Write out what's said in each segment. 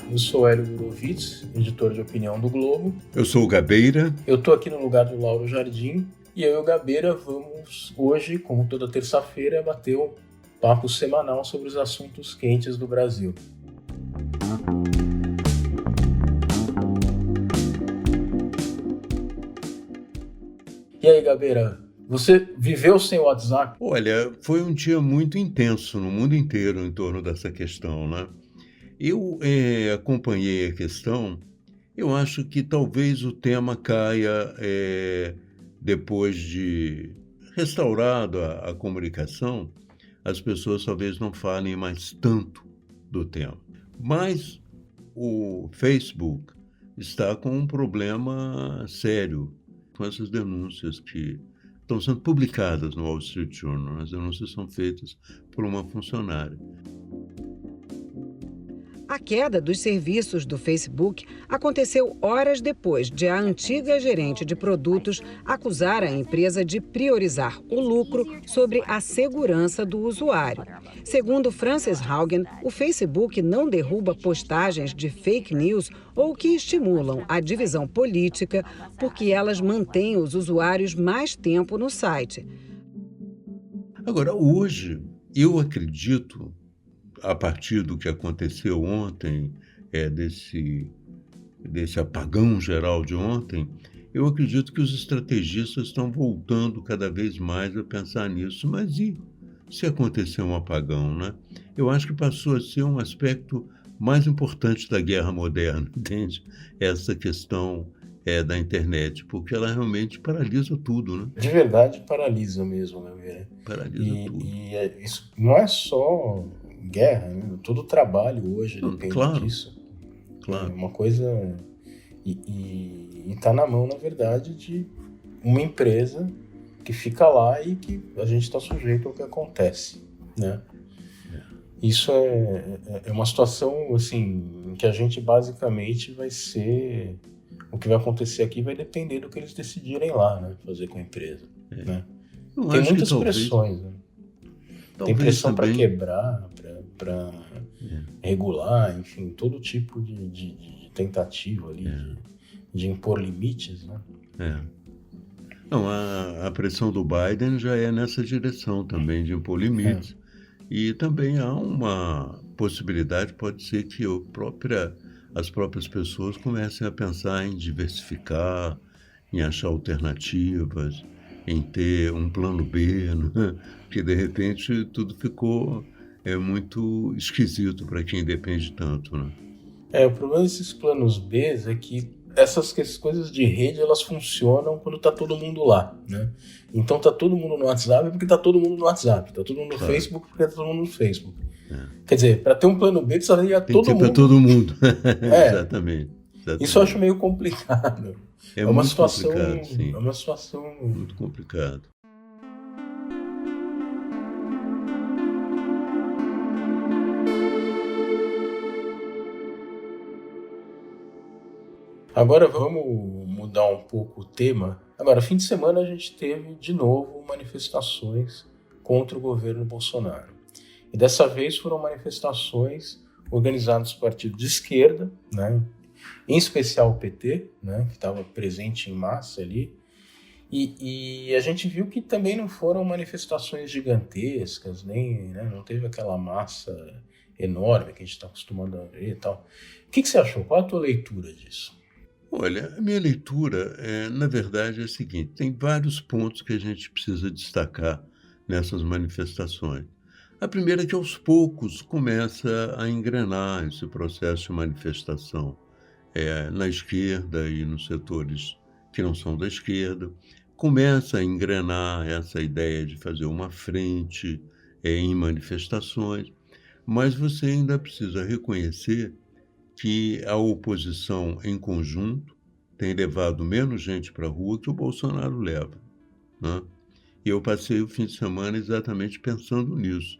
Eu sou Hélio Gurovitz, editor de opinião do Globo. Eu sou o Gabeira. Eu estou aqui no lugar do Lauro Jardim e eu e o Gabeira vamos hoje, como toda terça-feira, bater um papo semanal sobre os assuntos quentes do Brasil. E aí, Gabeira, você viveu sem WhatsApp? Olha, foi um dia muito intenso no mundo inteiro em torno dessa questão, né? Eu acompanhei a questão. Eu acho que talvez o tema caia depois de restaurada a comunicação, as pessoas talvez não falem mais tanto do tema. Mas o Facebook está com um problema sério com essas denúncias que estão sendo publicadas no Wall Street Journal. As denúncias são feitas por uma funcionária. A queda dos serviços do Facebook aconteceu horas depois de a antiga gerente de produtos acusar a empresa de priorizar o lucro sobre a segurança do usuário. Segundo Frances Haugen, o Facebook não derruba postagens de fake news ou que estimulam a divisão política porque elas mantêm os usuários mais tempo no site. Agora, hoje, eu acredito, a partir do que aconteceu ontem, desse apagão geral de ontem, eu acredito que os estrategistas estão voltando cada vez mais a pensar nisso. Mas e se acontecer um apagão, né? Eu acho que passou a ser um aspecto mais importante da guerra moderna, entende? Essa questão da internet, porque ela realmente paralisa tudo, né? De verdade, paralisa mesmo, meu ver. Paralisa tudo. E isso não é só guerra, né? Todo trabalho hoje depende disso. Claro. É uma coisa... E tá na mão, na verdade, de uma empresa que fica lá e que a gente está sujeito ao que acontece, né? Isso é uma situação, assim, em que a gente basicamente vai ser... O que vai acontecer aqui vai depender do que eles decidirem lá, né? Fazer com a empresa, né? Tem muitas pressões, né? Tem pressão para quebrar, para regular, enfim, todo tipo de tentativa ali de impor limites, né? Não, a pressão do Biden já é nessa direção também, de impor limites. E também há uma possibilidade, pode ser que as próprias pessoas comecem a pensar em diversificar, em achar alternativas, em ter um plano B, né? Porque de repente tudo ficou muito esquisito para quem depende tanto, né? O problema desses planos B é que essas coisas de rede, elas funcionam quando tá todo mundo lá, né? Então tá todo mundo no WhatsApp porque tá todo mundo no WhatsApp, tá todo mundo no Facebook porque tá todo mundo no Facebook. Quer dizer, para ter um plano B, precisaria todo mundo. Para todo mundo. Exatamente. Isso eu acho meio complicado. É uma situação complicado, sim. É uma situação muito complicado. Agora vamos mudar um pouco o tema. Agora, fim de semana a gente teve de novo manifestações contra o governo Bolsonaro. E dessa vez foram manifestações organizadas por partidos de esquerda, né? Em especial o PT, né? Que estava presente em massa ali. E a gente viu que também não foram manifestações gigantescas, nem, né? Não teve aquela massa enorme que a gente está acostumado a ver e tal. O que você achou? Qual a tua leitura disso? Olha, a minha leitura, na verdade, é a seguinte: tem vários pontos que a gente precisa destacar nessas manifestações. A primeira é que aos poucos começa a engrenar esse processo de manifestação na esquerda e nos setores que não são da esquerda. Começa a engrenar essa ideia de fazer uma frente em manifestações, mas você ainda precisa reconhecer que a oposição em conjunto tem levado menos gente para a rua que o Bolsonaro leva, né? E eu passei o fim de semana exatamente pensando nisso.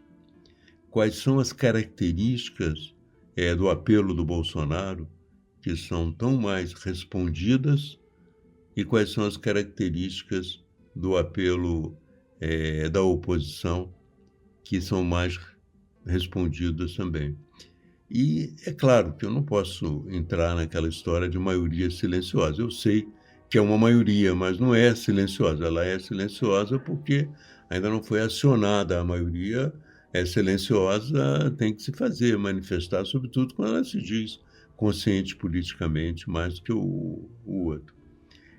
Quais são as características do apelo do Bolsonaro que são tão mais respondidas e quais são as características do apelo da oposição que são mais respondidas também. E é claro que eu não posso entrar naquela história de maioria silenciosa. Eu sei que é uma maioria, mas não é silenciosa. Ela é silenciosa porque ainda não foi acionada. A maioria é silenciosa, tem que se fazer, manifestar, sobretudo quando ela se diz consciente politicamente mais do que o outro.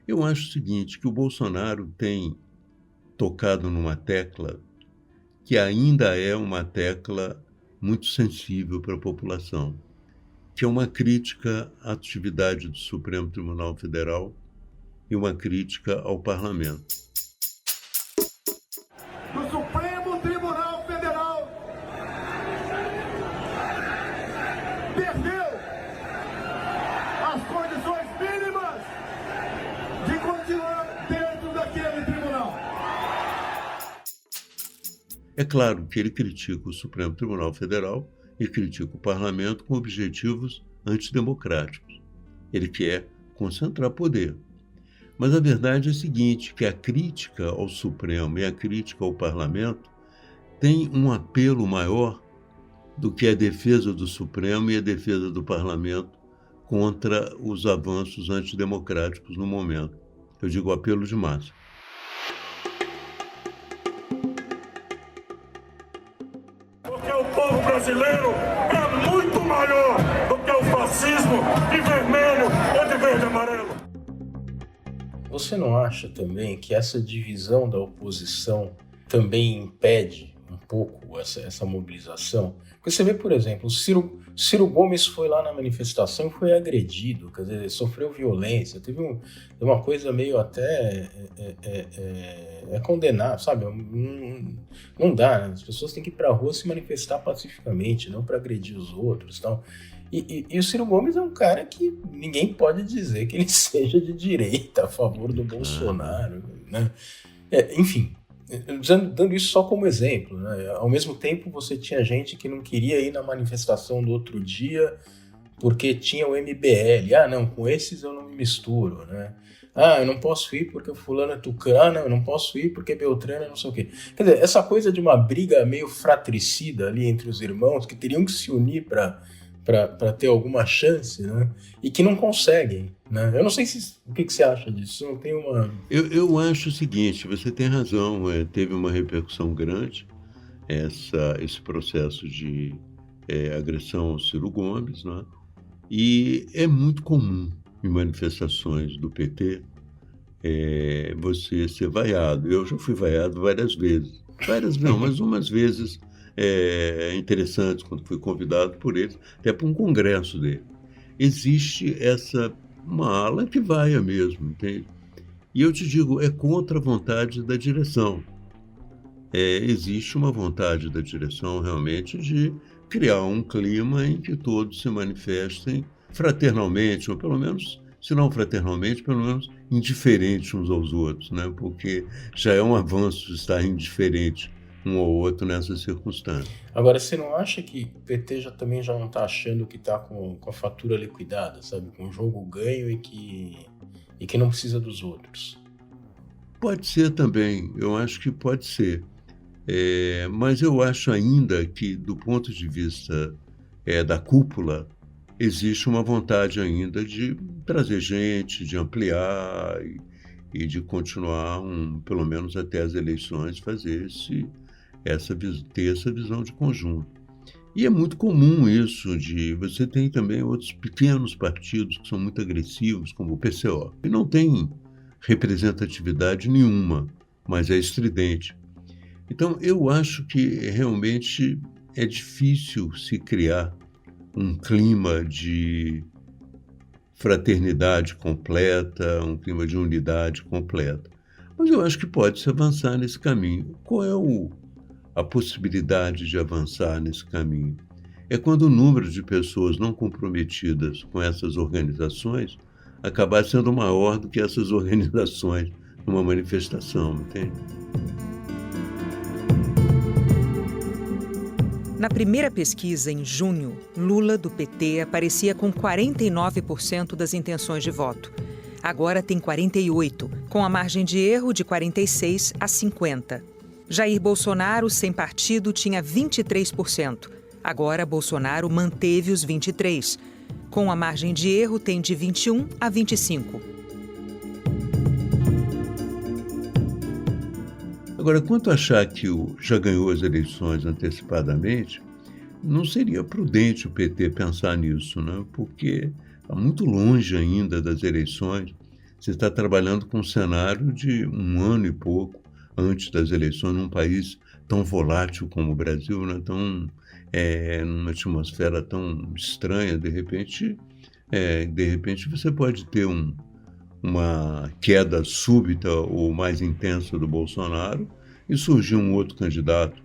Eu acho o seguinte, que o Bolsonaro tem tocado numa tecla que ainda é uma tecla muito sensível para a população, que é uma crítica à atividade do Supremo Tribunal Federal e uma crítica ao parlamento. O Supremo Tribunal Federal perdeu as condições mínimas de continuar dentro daquele tribunal. É claro que ele critica o Supremo Tribunal Federal e critica o parlamento com objetivos antidemocráticos. Ele quer concentrar poder. Mas a verdade é a seguinte, que a crítica ao Supremo e a crítica ao parlamento tem um apelo maior do que a defesa do Supremo e a defesa do parlamento contra os avanços antidemocráticos no momento. Eu digo apelo de massa. Porque o povo brasileiro é muito maior do que o fascismo de vermelho ou de verde e amarelo. Você não acha também que essa divisão da oposição também impede um pouco essa mobilização? Porque você vê, por exemplo, o Ciro Gomes foi lá na manifestação e foi agredido, quer dizer, sofreu violência, teve uma coisa meio até condenável, sabe? Não dá, né? As pessoas têm que ir pra rua se manifestar pacificamente, não para agredir os outros e tal. E o Ciro Gomes é um cara que ninguém pode dizer que ele seja de direita, a favor do Bolsonaro, né? Enfim, dando isso só como exemplo, né? Ao mesmo tempo você tinha gente que não queria ir na manifestação do outro dia porque tinha o MBL. Ah, não, com esses eu não me misturo, né? Ah, eu não posso ir porque o fulano é tucano, eu não posso ir porque Beltrano é não sei o quê. Quer dizer, essa coisa de uma briga meio fratricida ali entre os irmãos que teriam que se unir para ter alguma chance, né? E que não conseguem, né? Eu não sei o que você acha disso. Não tem uma... Eu acho o seguinte, você tem razão, teve uma repercussão grande esse processo de agressão ao Ciro Gomes, né? E é muito comum em manifestações do PT você ser vaiado. Eu já fui vaiado várias vezes. Várias não, mas umas vezes interessantes, quando fui convidado por eles, até para um congresso dele. Existe uma ala que vaia mesmo, entende? E eu te digo, é contra a vontade da direção. Existe uma vontade da direção realmente de criar um clima em que todos se manifestem fraternalmente, ou pelo menos, se não fraternalmente, pelo menos indiferentes uns aos outros, né? Porque já é um avanço estar indiferente um ao outro nessa circunstância. Agora, você não acha que o PT também já não está achando que está com a fatura liquidada, sabe? Com o jogo ganho e que não precisa dos outros? Pode ser também, eu acho que pode ser. Mas eu acho ainda que, do ponto de vista da cúpula, existe uma vontade ainda de trazer gente, de ampliar e de continuar, pelo menos até as eleições, ter essa visão de conjunto. E é muito comum isso, você tem também outros pequenos partidos que são muito agressivos, como o PCO, que não tem representatividade nenhuma, mas é estridente. Então, eu acho que realmente é difícil se criar um clima de fraternidade completa, um clima de unidade completa. Mas eu acho que pode-se avançar nesse caminho. Qual é a possibilidade de avançar nesse caminho? É quando o número de pessoas não comprometidas com essas organizações acabar sendo maior do que essas organizações numa manifestação, entende? Na primeira pesquisa, em junho, Lula, do PT, aparecia com 49% das intenções de voto. Agora tem 48%, com a margem de erro de 46% a 50%. Jair Bolsonaro, sem partido, tinha 23%. Agora, Bolsonaro manteve os 23. Com a margem de erro, tem de 21 a 25. Agora, quanto a achar que já ganhou as eleições antecipadamente, não seria prudente o PT pensar nisso, né? Porque está muito longe ainda das eleições. Você está trabalhando com um cenário de 1 ano e pouco antes das eleições, num país tão volátil como o Brasil, né? Numa atmosfera tão estranha. De repente você pode ter uma queda súbita ou mais intensa do Bolsonaro e surgir um outro candidato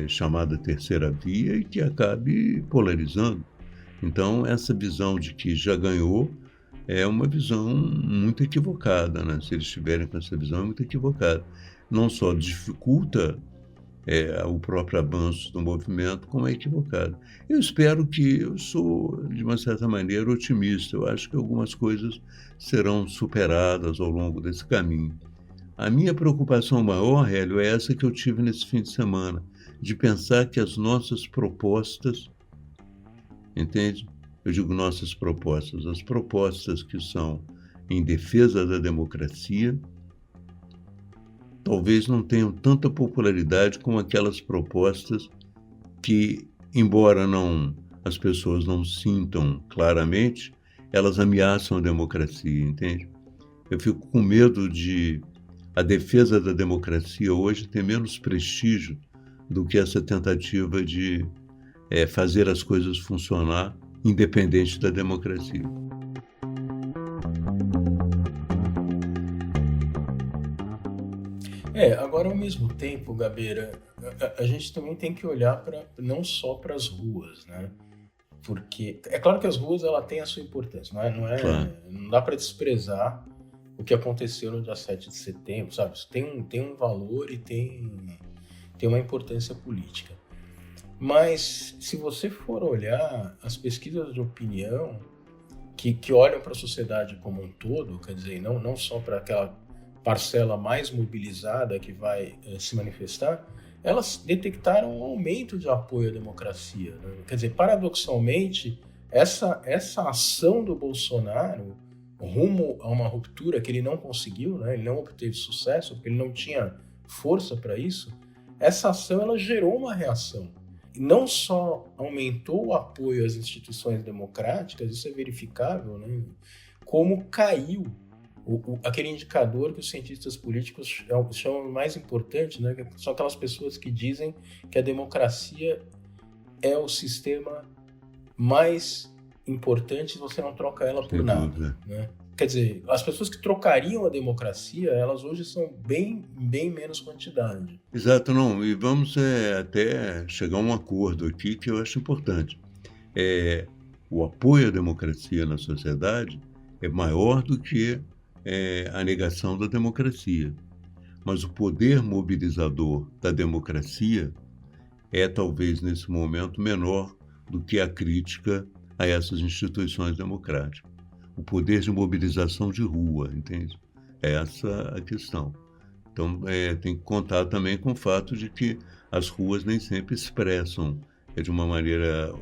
chamado terceira via e que acabe polarizando. Então, essa visão de que já ganhou é uma visão muito equivocada, né? Se eles estiverem com essa visão, é muito equivocada. Não só dificulta o próprio avanço do movimento, como é equivocado. Eu sou, de uma certa maneira, otimista. Eu acho que algumas coisas serão superadas ao longo desse caminho. A minha preocupação maior, Hélio, é essa que eu tive nesse fim de semana, de pensar que as nossas propostas, entende? Eu digo nossas propostas, as propostas que são em defesa da democracia, talvez não tenham tanta popularidade como aquelas propostas que, embora as pessoas não sintam claramente, elas ameaçam a democracia, entende? Eu fico com medo de a defesa da democracia hoje ter menos prestígio do que essa tentativa de fazer as coisas funcionar independente da democracia. Agora ao mesmo tempo, Gabeira, a gente também tem que olhar não só para as ruas, né? Porque é claro que as ruas ela tem a sua importância, Claro. Não dá para desprezar o que aconteceu no dia 7 de setembro, sabe? Isso tem um valor e tem uma importância política. Mas se você for olhar as pesquisas de opinião que olham para a sociedade como um todo, quer dizer, não só para aquela parcela mais mobilizada que vai se manifestar, elas detectaram um aumento de apoio à democracia, né? Quer dizer, paradoxalmente, essa ação do Bolsonaro rumo a uma ruptura que ele não conseguiu, né? Ele não obteve sucesso, porque ele não tinha força para isso, essa ação ela gerou uma reação. E não só aumentou o apoio às instituições democráticas, isso é verificável, né? Como caiu aquele indicador que os cientistas políticos chamam mais importante, né? São aquelas pessoas que dizem que a democracia é o sistema mais importante se você não troca ela por nada, né? Quer dizer, as pessoas que trocariam a democracia, elas hoje são bem menos quantidade. Exato, não. E vamos até chegar a um acordo aqui que eu acho importante. O apoio à democracia na sociedade é maior do que a negação da democracia. Mas o poder mobilizador da democracia é talvez nesse momento menor do que a crítica a essas instituições democráticas. O poder de mobilização de rua, entende? É essa a questão. Então, tem que contar também com o fato de que as ruas nem sempre expressam de uma maneira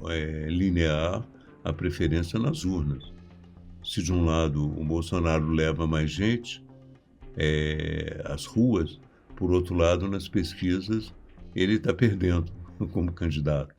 linear a preferência nas urnas. Se de um lado o Bolsonaro leva mais gente às ruas, por outro lado, nas pesquisas, ele está perdendo como candidato.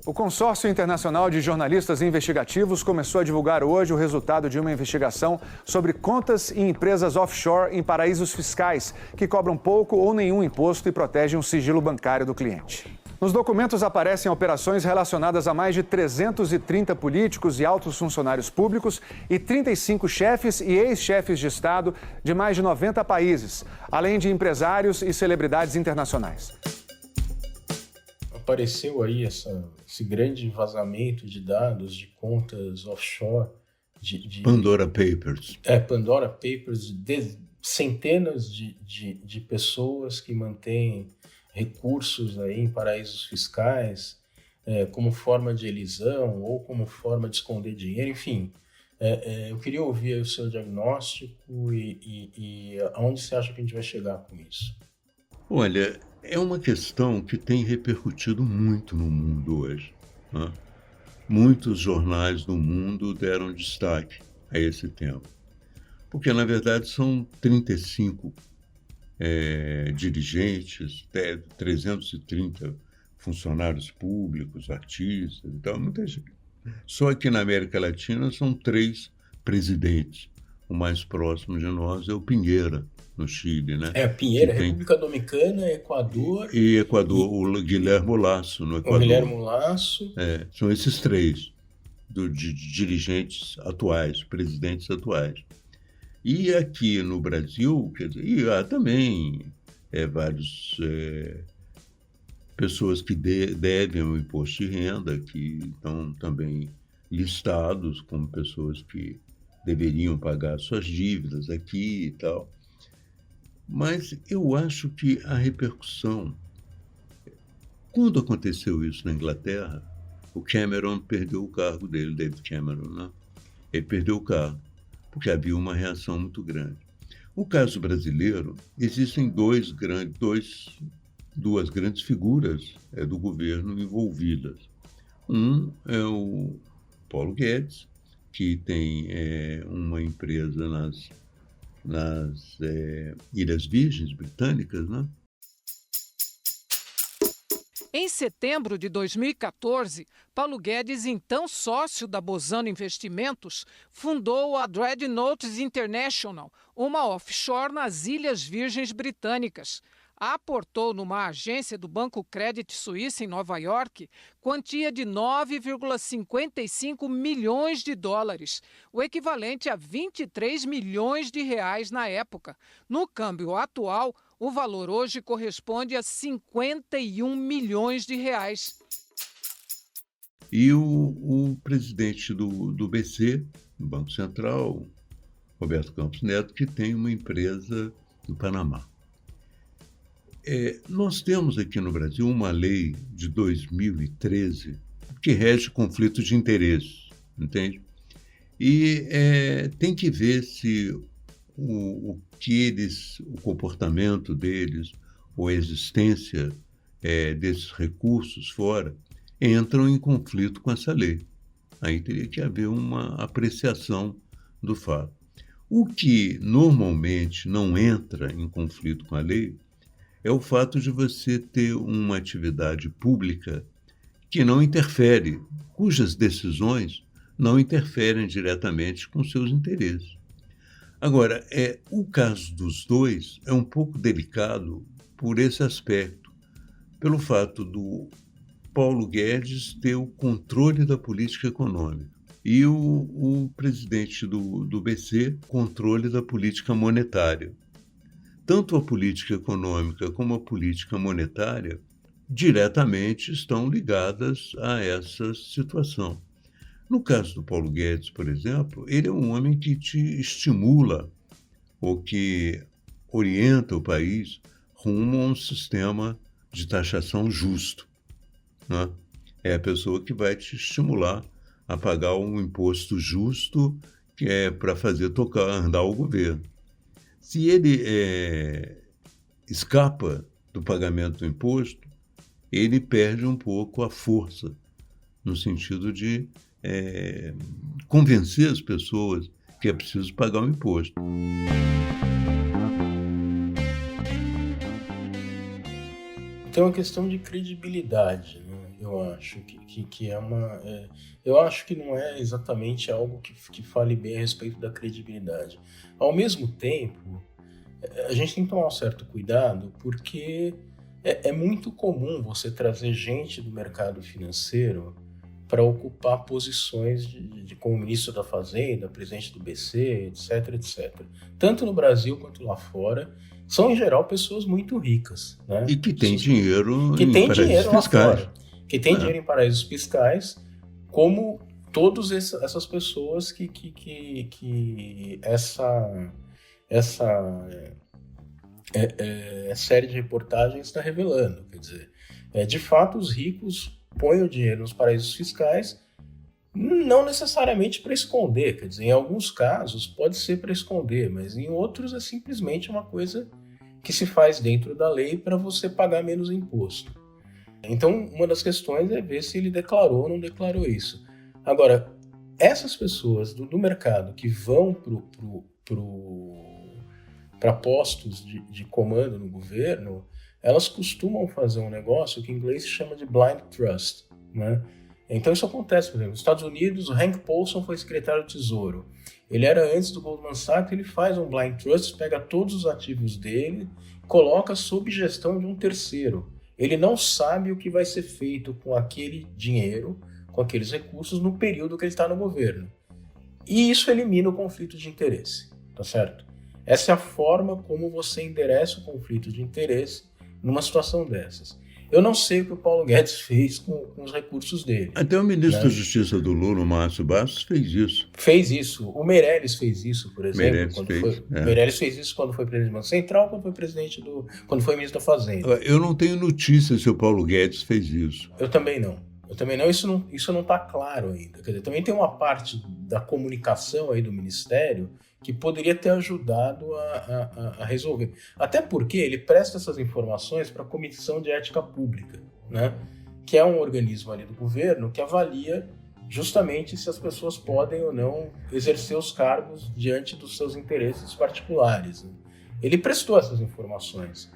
O Consórcio Internacional de Jornalistas Investigativos começou a divulgar hoje o resultado de uma investigação sobre contas e empresas offshore em paraísos fiscais, que cobram pouco ou nenhum imposto e protegem o sigilo bancário do cliente. Nos documentos aparecem operações relacionadas a mais de 330 políticos e altos funcionários públicos e 35 chefes e ex-chefes de Estado de mais de 90 países, além de empresários e celebridades internacionais. Apareceu aí esse grande vazamento de dados de contas offshore. Pandora Papers. Pandora Papers, de centenas de pessoas que mantêm recursos aí em paraísos fiscais, como forma de elisão ou como forma de esconder dinheiro, enfim. Eu queria ouvir aí o seu diagnóstico e aonde você acha que a gente vai chegar com isso. Olha, é uma questão que tem repercutido muito no mundo hoje, né? Muitos jornais do mundo deram destaque a esse tema, porque, na verdade, são 35 dirigentes, 330 funcionários públicos, artistas e tal, muita gente. Só que na América Latina são 3 presidentes. O mais próximo de nós é o Pinheira, no Chile, né? Pinheira, República Dominicana, Equador... E Equador, o Guilherme Lasso, no Equador. O Guilherme Lasso. São esses 3 de dirigentes atuais, presidentes atuais. E aqui no Brasil, quer dizer, há também vários pessoas que devem o imposto de renda, que estão também listados como pessoas que deveriam pagar suas dívidas aqui e tal. Mas eu acho que a repercussão... Quando aconteceu isso na Inglaterra, o Cameron perdeu o cargo dele, David Cameron, né? Ele perdeu o cargo, porque havia uma reação muito grande. No caso brasileiro, existem duas grandes figuras do governo envolvidas. Um é o Paulo Guedes, que tem uma empresa nas Ilhas Virgens Britânicas, né? Em setembro de 2014, Paulo Guedes, então sócio da Bozano Investimentos, fundou a Dreadnoughts International, uma offshore nas Ilhas Virgens Britânicas. Aportou numa agência do Banco Credit Suisse em Nova York quantia de 9,55 milhões de dólares, o equivalente a 23 milhões de reais na época. No câmbio atual, o valor hoje corresponde a 51 milhões de reais. E o presidente do BC, do Banco Central, Roberto Campos Neto, que tem uma empresa no Panamá. Nós temos aqui no Brasil uma lei de 2013 que rege conflito de interesses, entende? E tem que ver se o comportamento deles ou a existência desses recursos fora entram em conflito com essa lei. Aí teria que haver uma apreciação do fato. O que normalmente não entra em conflito com a lei é o fato de você ter uma atividade pública que não interfere, cujas decisões não interferem diretamente com seus interesses. Agora, o caso dos dois é um pouco delicado por esse aspecto, pelo fato do Paulo Guedes ter o controle da política econômica e o presidente do BC, controle da política monetária. Tanto a política econômica como a política monetária diretamente estão ligadas a essa situação. No caso do Paulo Guedes, por exemplo, ele é um homem que te estimula ou que orienta o país rumo a um sistema de taxação justo, né? É a pessoa que vai te estimular a pagar um imposto justo que é para fazer andar o governo. Se ele escapa do pagamento do imposto, ele perde um pouco a força, no sentido de convencer as pessoas que é preciso pagar o imposto. Tem uma questão de credibilidade, né? Eu acho que é uma... eu acho que não é exatamente algo que fale bem a respeito da credibilidade. Ao mesmo tempo, a gente tem que tomar um certo cuidado, porque é muito comum você trazer gente do mercado financeiro para ocupar posições como ministro da Fazenda, presidente do BC, etc, etc. Tanto no Brasil quanto lá fora, são, em geral, pessoas muito ricas, né? E que têm dinheiro em paraísos fiscais. Que tem dinheiro em paraísos fiscais, como todas essas pessoas que essa série de reportagens está revelando. Quer dizer, de fato, os ricos põem o dinheiro nos paraísos fiscais, não necessariamente para esconder. Quer dizer, em alguns casos pode ser para esconder, mas em outros é simplesmente uma coisa que se faz dentro da lei para você pagar menos imposto. Então, uma das questões é ver se ele declarou ou não declarou isso. Agora, essas pessoas do mercado que vão para postos de comando no governo, elas costumam fazer um negócio que em inglês se chama de blind trust, né? Então isso acontece, por exemplo, nos Estados Unidos, o Hank Paulson foi secretário do Tesouro. Ele era antes do Goldman Sachs, ele faz um blind trust, pega todos os ativos dele, coloca sob gestão de um terceiro. Ele não sabe o que vai ser feito com aquele dinheiro, com aqueles recursos no período que ele está no governo. E isso elimina o conflito de interesse, tá certo? Essa é a forma como você endereça o conflito de interesse numa situação dessas. Eu não sei o que o Paulo Guedes fez com os recursos dele. Até o ministro da Justiça do Lula, o Márcio Bastos, fez isso. Fez isso. O Meirelles fez isso, por exemplo. Meirelles fez isso quando foi presidente do Banco Central, quando foi ministro da Fazenda. Eu não tenho notícia se o Paulo Guedes fez isso. Eu também não. Isso não está claro ainda. Quer dizer, também tem uma parte da comunicação aí do Ministério que poderia ter ajudado a resolver. Até porque ele presta essas informações para a Comissão de Ética Pública, né? Que é um organismo ali do governo que avalia justamente se as pessoas podem ou não exercer os cargos diante dos seus interesses particulares, né? Ele prestou essas informações.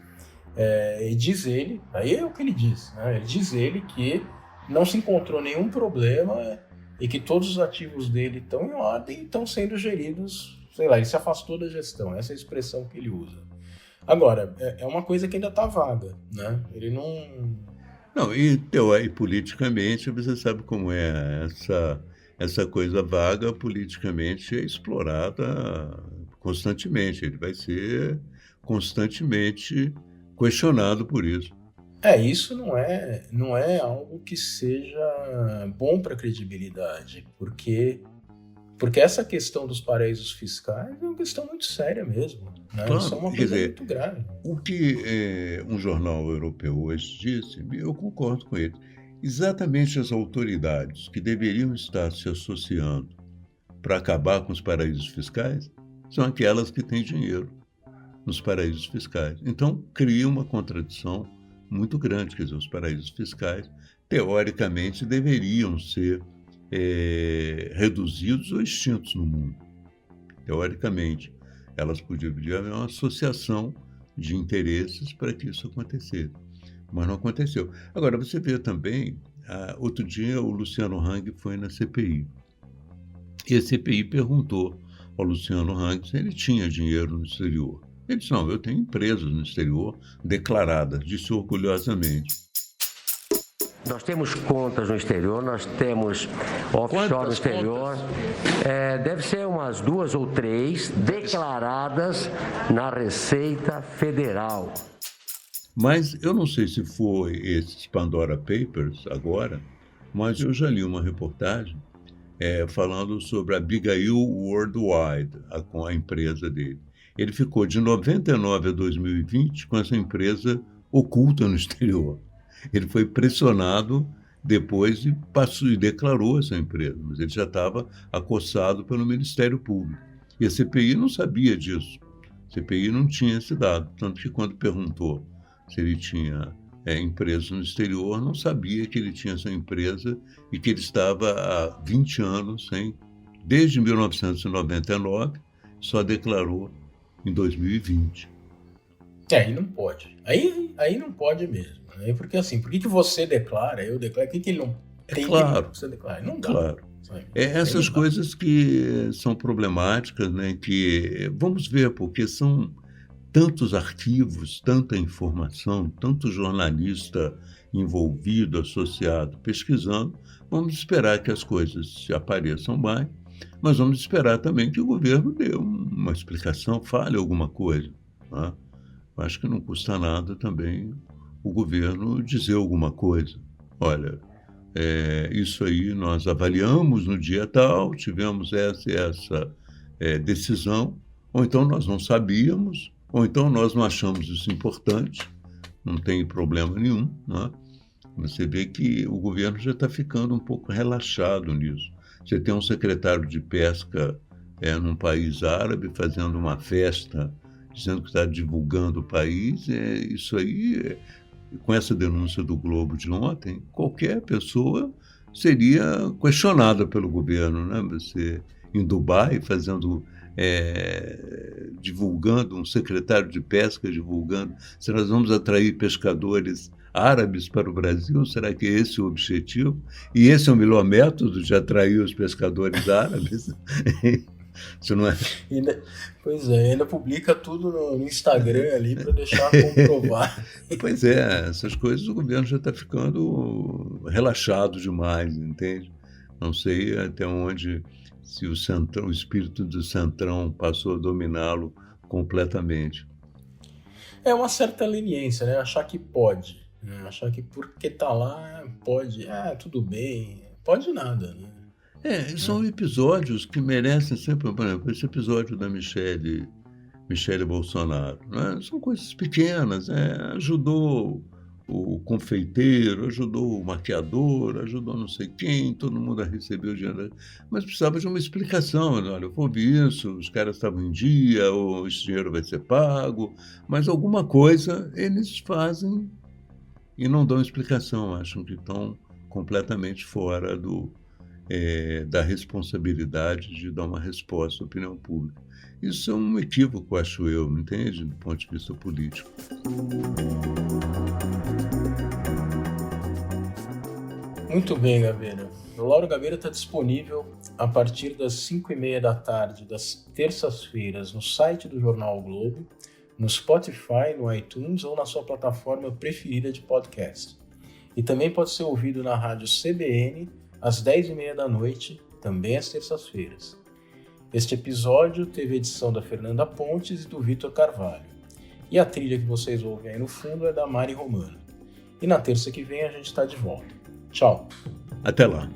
E diz ele, aí é o que ele diz, né? Ele diz que não se encontrou nenhum problema e que todos os ativos dele estão em ordem e estão sendo geridos, sei lá, ele se afastou da gestão, essa é a expressão que ele usa. Agora, é uma coisa que ainda está vaga, né? Ele não... Não, e politicamente, você sabe como é essa coisa vaga, politicamente é explorada constantemente, ele vai ser constantemente questionado por isso. Isso não é algo que seja bom para a credibilidade, porque essa questão dos paraísos fiscais é uma questão muito séria mesmo, né? Claro, Isso é uma coisa muito grave. O que um jornal europeu hoje disse, eu concordo com ele, exatamente as autoridades que deveriam estar se associando para acabar com os paraísos fiscais são aquelas que têm dinheiro nos paraísos fiscais. Então, cria uma contradição muito grande, quer dizer, os paraísos fiscais, teoricamente, deveriam ser reduzidos ou extintos no mundo. Teoricamente, elas podiam haver uma associação de interesses para que isso acontecesse, mas não aconteceu. Agora, você vê também, outro dia o Luciano Hang foi na CPI, e a CPI perguntou ao Luciano Hang se ele tinha dinheiro no exterior. Ele disse, não, eu tenho empresas no exterior declaradas, disse orgulhosamente. Nós temos contas no exterior, nós temos offshore no exterior, deve ser umas 2 ou 3 declaradas na Receita Federal. Mas eu não sei se foi esses Pandora Papers agora, mas eu já li uma reportagem falando sobre a Abigail Worldwide, com a empresa dele. Ele ficou de 99 a 2020 com essa empresa oculta no exterior. Ele foi pressionado depois e declarou essa empresa, mas ele já estava acossado pelo Ministério Público. E a CPI não sabia disso. A CPI não tinha esse dado, tanto que quando perguntou se ele tinha empresa no exterior, não sabia que ele tinha essa empresa e que ele estava há 20 anos desde 1999, só declarou em 2020. Aí não pode. Aí não pode mesmo. Né? Porque assim, por que você declara, eu declaro, por que ele não tem que você declara? Não dá. Claro. Essas coisas que são problemáticas, né? Que vamos ver, porque são tantos arquivos, tanta informação, tanto jornalista envolvido, associado, pesquisando. Vamos esperar que as coisas apareçam mais, mas vamos esperar também que o governo dê uma explicação, fale alguma coisa. Né? Acho que não custa nada também o governo dizer alguma coisa. Olha, isso aí nós avaliamos no dia tal, tivemos essa decisão, ou então nós não sabíamos, ou então nós não achamos isso importante, não tem problema nenhum. Né? Você vê que o governo já está ficando um pouco relaxado nisso. Você tem um secretário de pesca num país árabe fazendo uma festa dizendo que está divulgando o país. Isso aí, com essa denúncia do Globo de ontem, qualquer pessoa seria questionada pelo governo, né? Você em Dubai divulgando, um secretário de pesca divulgando, se nós vamos atrair pescadores árabes para o Brasil, será que esse é o objetivo? E esse é o melhor método de atrair os pescadores árabes? Isso não é? Pois é, ainda publica tudo no Instagram ali para deixar comprovado. Pois é, essas coisas o governo já está ficando relaxado demais, entende? Não sei até onde, se o Centrão, o espírito do Centrão passou a dominá-lo completamente. É uma certa leniência, né? Achar que pode. Né? Achar que porque tá lá, pode. Tudo bem. Pode nada, né? São episódios que merecem sempre, por exemplo, esse episódio da Michele Bolsonaro, né? São coisas pequenas, ajudou o confeiteiro, ajudou o maquiador, ajudou não sei quem, todo mundo a receber o dinheiro, mas precisava de uma explicação. Olha, houve isso, os caras estavam em dia, ou esse dinheiro vai ser pago, mas alguma coisa eles fazem e não dão explicação, acham que estão completamente fora da responsabilidade de dar uma resposta à opinião pública. Isso é um equívoco, acho eu, entende? Do ponto de vista político. Muito bem, Gabeira. O Lauro Gabeira está disponível a partir das 5h30 da tarde, das terças-feiras, no site do Jornal o Globo, no Spotify, no iTunes ou na sua plataforma preferida de podcast. E também pode ser ouvido na rádio CBN, às 10h30 da noite, também às terças-feiras. Este episódio teve edição da Fernanda Pontes e do Vitor Carvalho. E a trilha que vocês ouvem aí no fundo é da Mari Romano. E na terça que vem a gente está de volta. Tchau. Até lá.